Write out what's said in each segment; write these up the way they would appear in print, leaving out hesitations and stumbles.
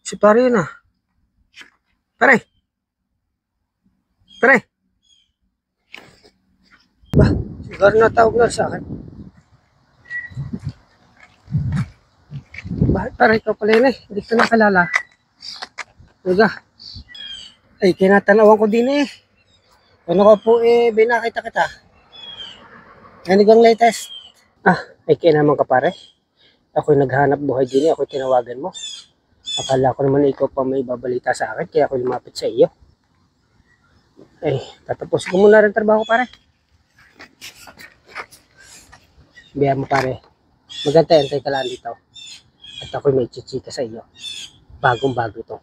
Si pare yun ah. Pare! Pare! Ba, siguro natawag na sa akin. Bakit pare ikaw pala yun eh? Hindi ko nakalala. Diga. Ay, kinatanawan ko din eh. Ano ka po eh, binakita kita. Ano gang latest? Ah, ay kinaman ka pare. Ako'y naghanap buhay din eh. Ako'y tinawagan mo. Akala ko naman ikaw pa may babalita sa akin. Kaya ako'y lumapit sa iyo. Ay, tatapos ko muna rin trabaho pare. Biya mo pare. Magantay-antay ka lang dito. At ako'y may chichika sa iyo. Bagong-bago ito.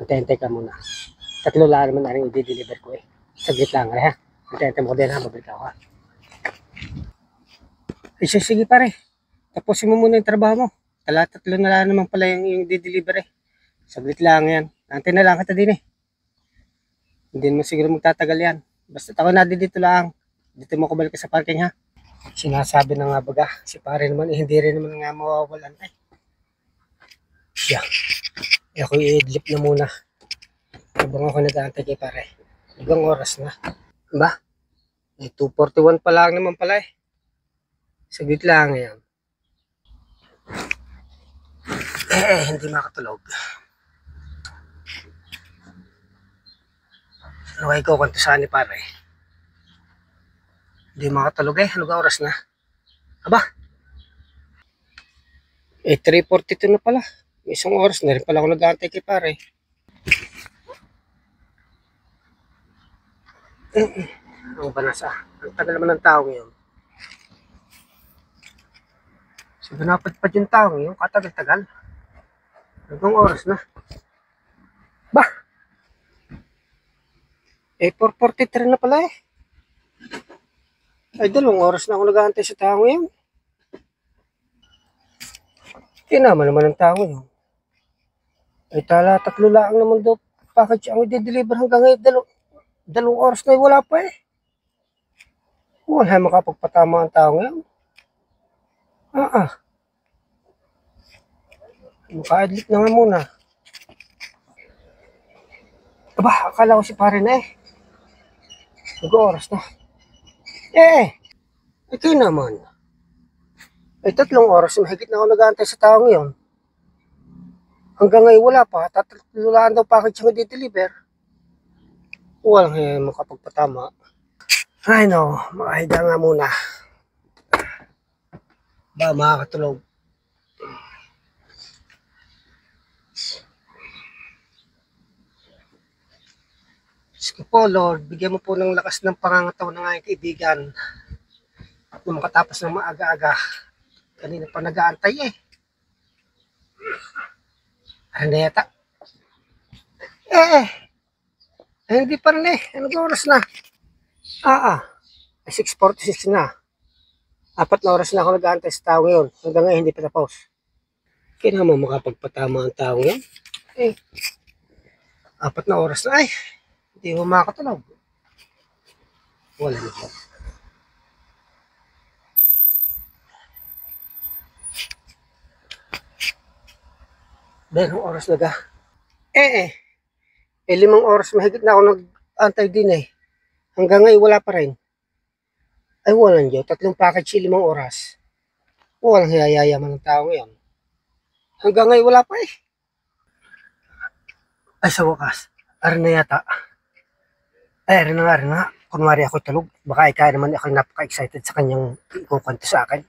Antay-antay ka muna. 3 lang naman na rin i-deliver ko eh. Saglit lang ha. Antay-antay mo din ha. Mabalik ako ha. Ay, sige pare. Tapusin mo muna yung trabaho mo. 3 na lang naman pala yung i-deliver eh. Saglit lang yan. Antay na lang kita din eh. Hindi mo siguro magtatagal yan. Basta ako na dito lang. Dito mo ko balik sa parking ha. Sinasabi na nga baga. Si pare naman eh, hindi rin naman nga mawawalan eh. Yeah. Eh, ako i-idlip na muna. Habang ako nag-aantay kay pare. Ibang oras na. Ba? Eh, 2:41 pa lang naman pala eh. Saglit lang yan. Hindi makatulog. Ano kayo kung saan ni pare? Hindi makatulog eh. Ano ba oras na? Aba? Eh, 3:42 na pala. Isang oras na rin pala ako nag-aantay kay pare. Ang banasa. Ang tagal naman ng tao ngayon. Sige napadpad yung tao ngayon. Katagal-tagal. Hanggang oras na. Bah! Eh, 4:43 na pala eh. Ay, 2 oras na ako nag-aantay sa tao ngayon. Kinama naman ng tao ngayon. Ay, 3 lang naman daw package ang i-deliver hanggang ngayon. 2 oras na wala pa eh. Wala makapagpatama ang tao ngayon. Maka-adlit na nga muna. Aba, akala ko si pare na eh. Nag-oras na. Ito naman. Ay, 3 oras na mahigit na ako nag-aantay sa tao ngayon. Hanggang ngayon wala pa. 3 lang daw package ang i-deliver. Walang makapagpatama. Ay no, makahiga nga muna. Ba, makakatulog. Sige po, Lord, bigyan mo po ng lakas ng pangangataw ng aking kaibigan. At nung makatapos ng maaga-aga, kanina pa nag-aantay eh. Ano yata? Hindi pa rin eh. Anong oras na? Ay 6:46 na. 4 na oras na ako nag-aantay sa tao ngayon. Hanggang ngayon hindi pa tapos. Kaya naman makapagpatama ang tao ngayon. 4 na oras na ay. Hindi mo makakatulog. Wala na po. Dahil oras na ga. 5 oras mahigit na ako nag-antay din eh. Hanggang ngayon wala pa rin. Ay walang Diyo. 3 package 5 oras. Walang hiyayaman ng tao ngayon. Hanggang ngayon wala pa eh. Ay sa wakas. Arin na yata. Ay arin na. Kunwari ako tulog. Baka kaya naman ako napaka-excited sa kanyang ikukwento sa akin.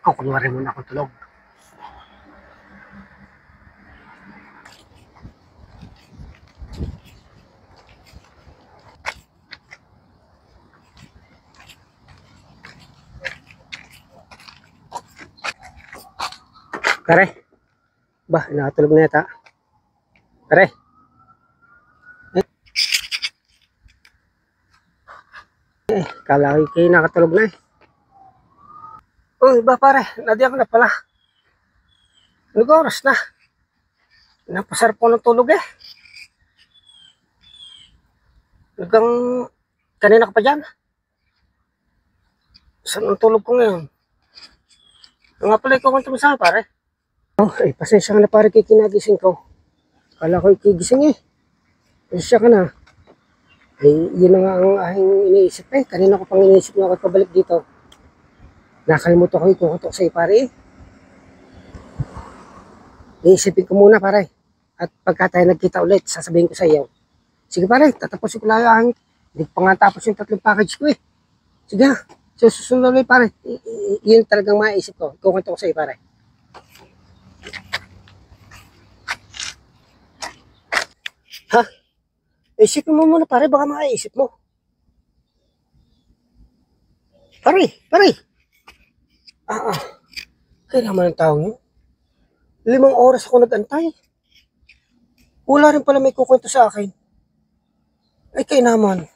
Kunwari muna ako tulog. Pare. Bah, nakatulog na yata. Pare. Kala ko kayo nakatulog na eh. Uy, ba pare, nadiyan ko na pala. Anong oras na? Napasarap ko ng tulog eh. Hanggang kanina ka pa dyan. Saan ang tulog ko ngayon? Nga pala ikaw kung tumasama pare. Oh, ay, pasensya ka na pare kay kinagising ko. Kala ko ikigising eh. Pasensya ka na. Ay, yun na nga ang aking iniisip eh. Kanina ko pang iniisip na ako pabalik dito. Nakalimutan ko ikukutok sa'yo pare eh. Iisipin ko muna pare. At pagka tayo nagkita ulit, sasabihin ko sa iyo. Sige pare, tatapusin ko lang ang hindi pa nga tapos yung 3 package ko eh. Sige ha, susunod ulit pare. Yun talagang maisip ko. Ikukutok ko sa iyo pare. Ha? Isipin mo muna pare, baka makaisip mo. Pare. Kaya naman ang tao yun. 5 oras ako nag-antay. Wala rin pala may kukwento sa akin. Ay kaya naman.